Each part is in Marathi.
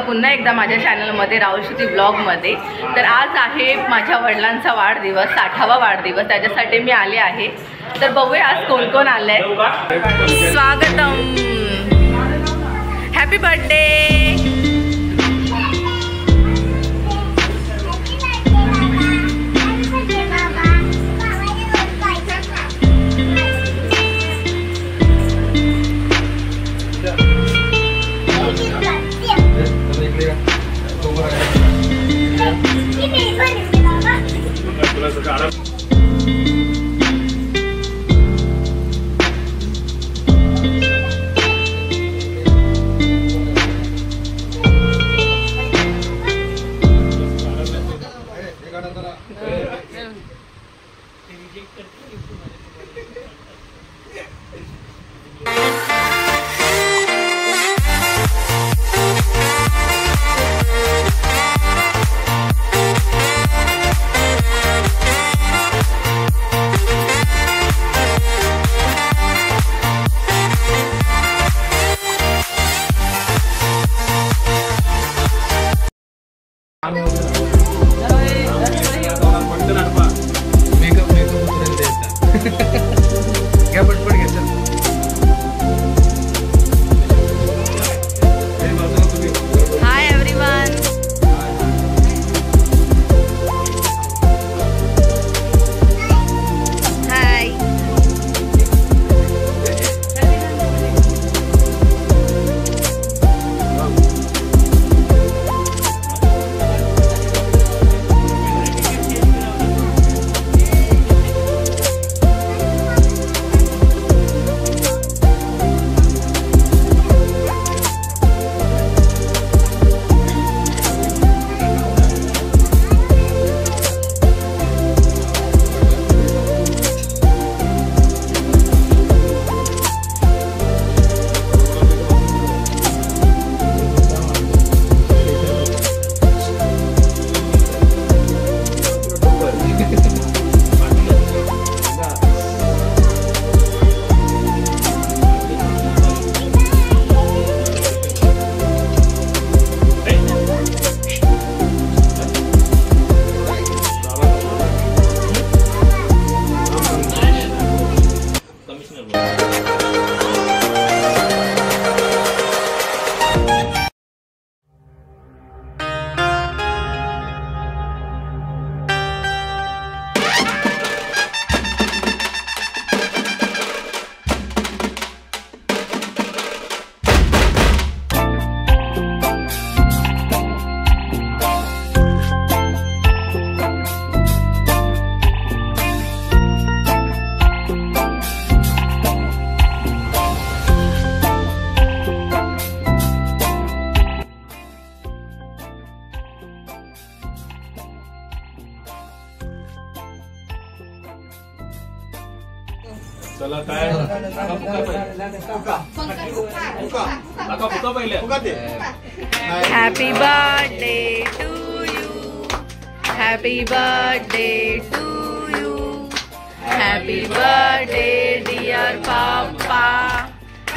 पुन्हा एकदा माझ्या चॅनलमध्ये राहुल श्रुती व्लॉगमध्ये। तर आज आहे माझ्या वडिलांचा वाढदिवस, 60वा वाढदिवस, त्याच्यासाठी मी आले आहे। तर बघूया आज कोण कोण आलंय। स्वागतम, हॅपी बर्थडे। चला काय happy birthday to you, happy birthday to you, happy birthday dear पप्पा,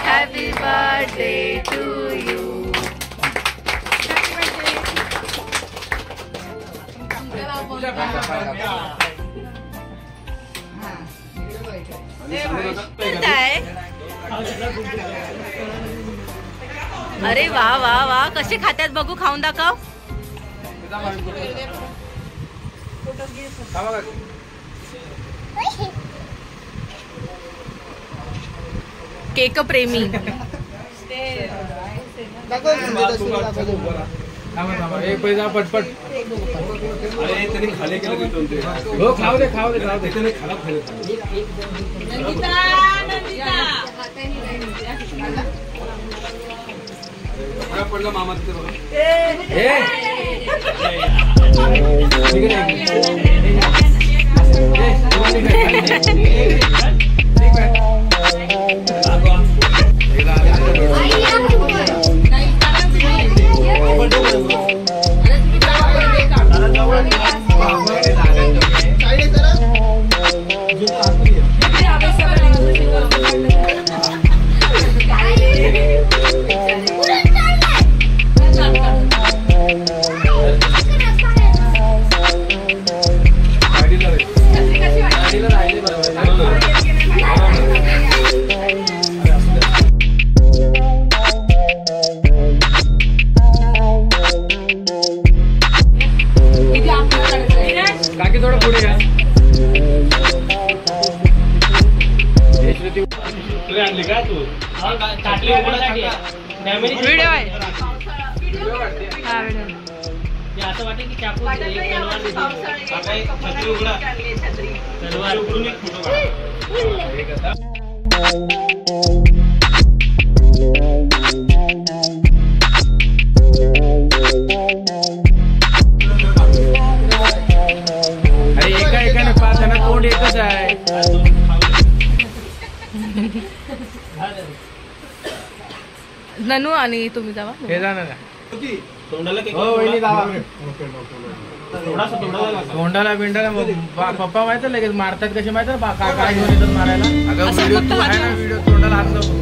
हॅपी बर्थडे टू यू। अरे वा वा वा, कसे खात्यात बघू, खाऊन दाखव। केक प्रेमी पटपट खाले केलं हो, खाऊ दे खाऊ दे खाऊ दे, खाला खाले पडला मामा तिथे बघा। आणली का तू? व्हिडिओ आहे. हा व्हिडिओ. असं वाटतं की चाकू एक तलवार दिली. आता एक छत्री उघडा. तलवार उघडून एक फोटो काढा. अरे एकाने पाच जण तोंड एकच आहे. ननू आणि तुम्ही जावा. हे जाणार का? तोंडाला केक. हो वहिनी जावा. थोडासा तोंडाला. तोंडाला बिंडाला पप्पा माहिती लगेच मारतात कसे माहिती काय घेऊन येतात मारायला. अगं व्हिडिओ तू आहे ना व्हिडिओ तोंडाला हात नको.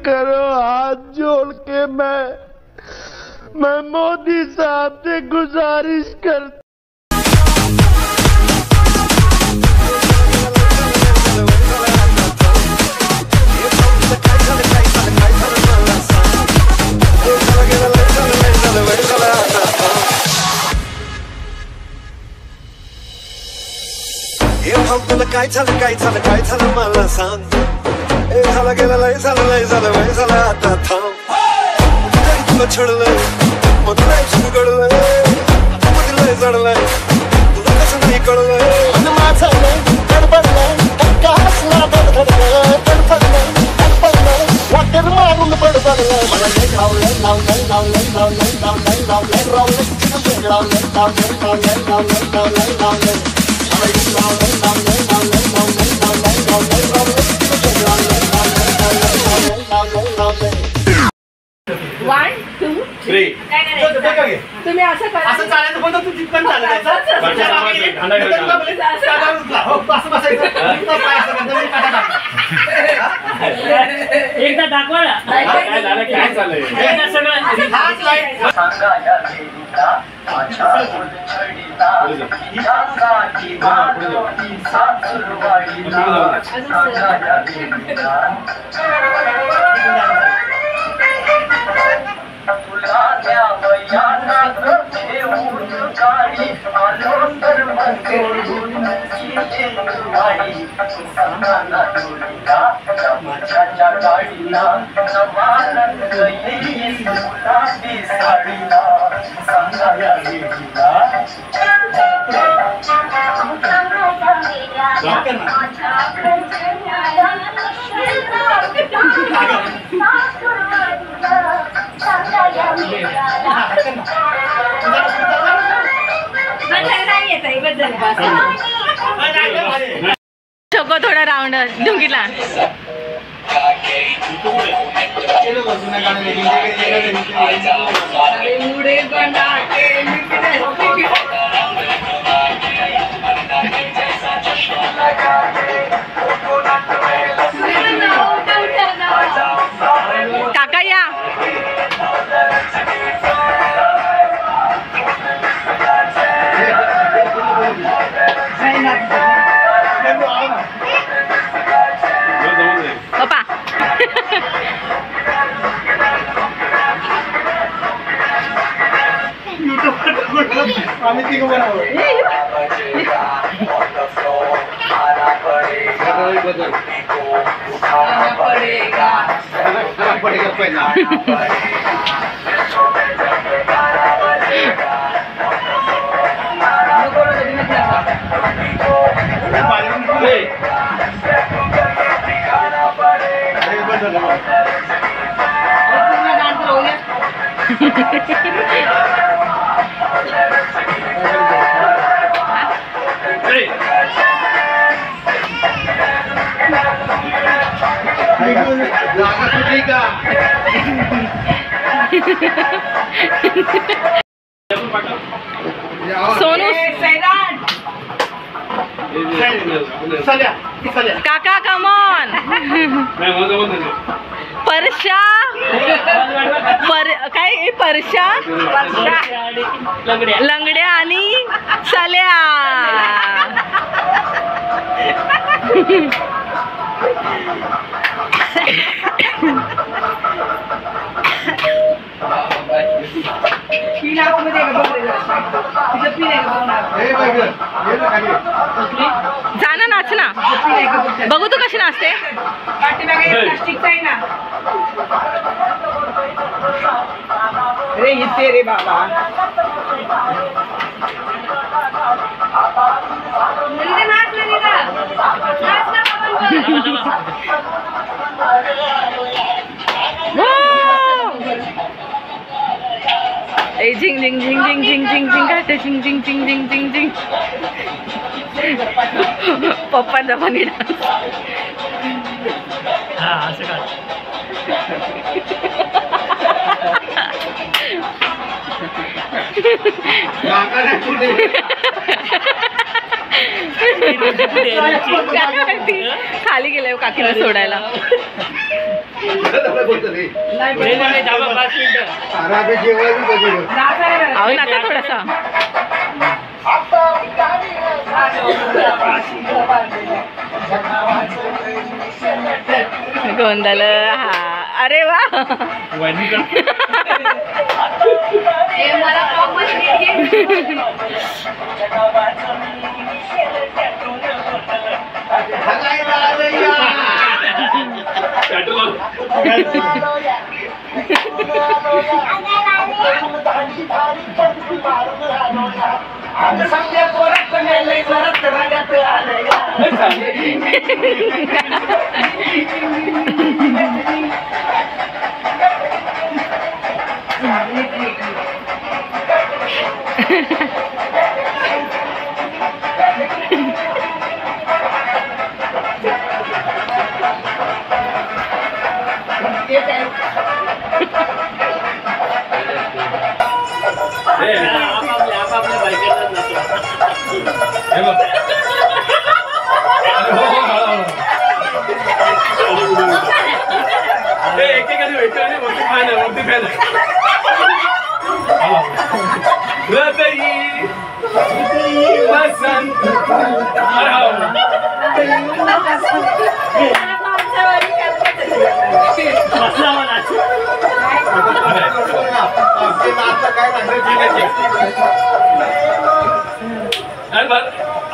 करो हाथ जोड़ के मैं मोदी साहब से गुजारिश कर तुला काय झालं मला सांग. झाला गेला लय झालं वय झालं आता थांब. तुला छडलंय मग तुला उघडलंय मग लय जडलंय तुला कसं नाही कळलंय. माझं लय गडबडलंय का हसला बडबडलंय तडफडलंय वाटेर मारून बडबडलंय. मला लय लावलंय One, two, three. तुम्ही असं करा. असं चालायचं पण तू जितकं चालायचं. एकदा दाखवा ना. काय झालं काय चाललंय. छोको थोडा राउंड ढुंगीला. काका या. पप्पा आम्ही तिघं बनावं सोनू काका कमॉन परशा काय परशा लंगड्या आणि सल्या जा ना नाच ना बघू तू कशी नाचते रे इथे रे बाबा ए झिंग झिंग झिंग झिंग झिंग झिंग झिंग घाटे झिंग झिंग झिंग झिंग झिंग झिंग पप्पांचा पण खाली गेलाय काकीला सोडायला आहो नका थोडासा गोंधळ हा अरे वा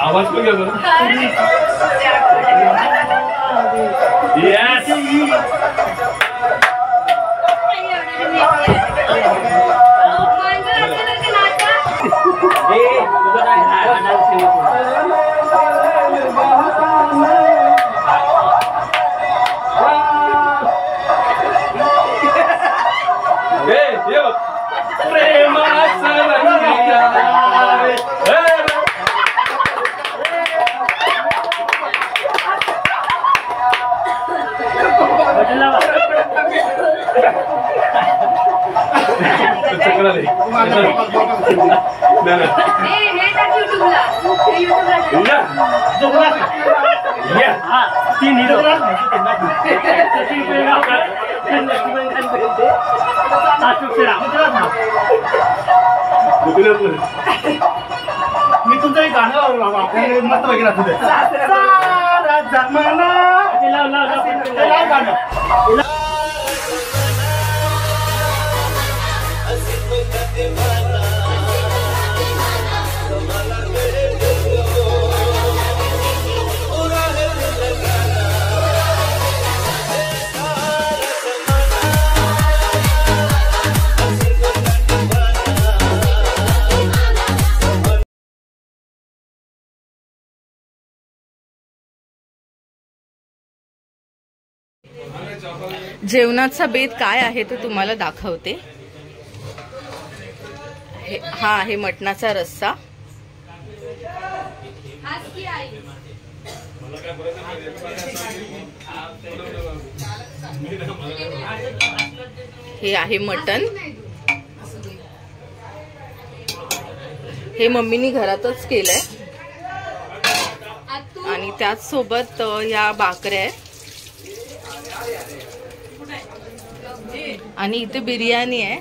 आवाज पण घेतो मी तुमचं एक गाणं मस्त वगैरे जमाना जेवणाचा बेत काय आहे ते तुम्हाला दाखवते। हा आहे मटणाचा रस्सा, हे आहे मटण, हे मम्मीनी घरातच केलंय आणि त्याच सोबत या भाकऱ्या आहेत आणि इथे बिर्याणी आहे।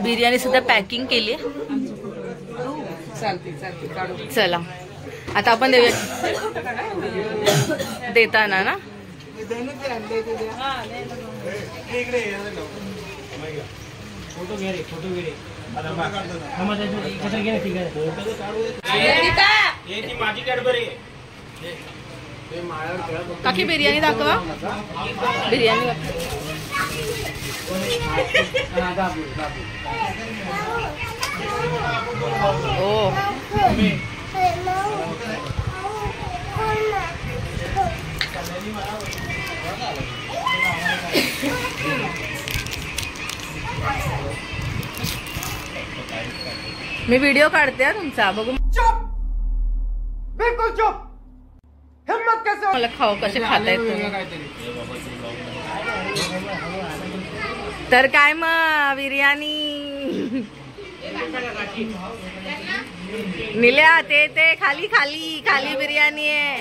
बिर्याणी सुद्धा पॅकिंग केली आहे। चला आता आपण देऊया देताना ना। फोटो घे रे, फोटो घे रे। एकत्र घे ना, ठीक आहे। ती माझी कॅडबरी आहे। काकी बिर्याणी दाखवा, बिर्याणी ओ मी व्हिडिओ काढते तुमचा, बघू। बिल्कुल चुप, हिम्मत कैसे मला खाऊ कसे खातायत तुम्ही? तर काय मग बिर्याणी निल्या ते खाली खाली खाली बिर्याणी आहे।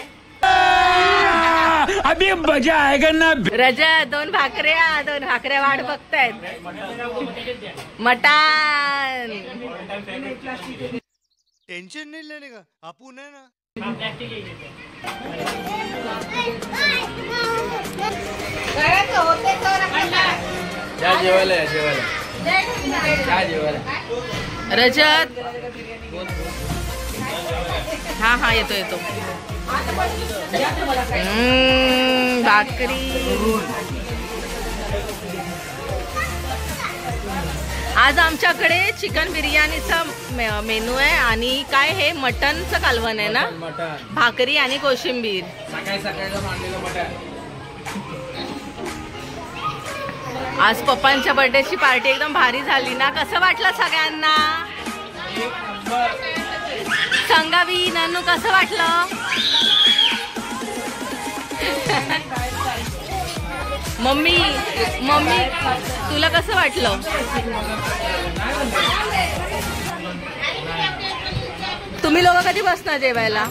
अभी मजा आएगा ना। रजत दोन भाकऱ्या वाट बघतायत। मटण टेंशन नहीं लेने का, आपण है ना। रजत हा येतो भाकरी। आज आमच्याकडे चिकन बिर्याणीचा मेनू आहे आणि काय हे मटनचं कालवण आहे ना, भाकरी आणि कोशिंबीर। सकाळी मांडलेलं मटण। आज पप्पांच्या बर्थडेची पार्टी एकदम भारी झाली ना, कसं वाटलं सगळ्यांना? संगावी नानू कसं वाटलं? मम्मी तुला कसं वाटलं? तुम्ही लोक कधी बसणार जेवायला?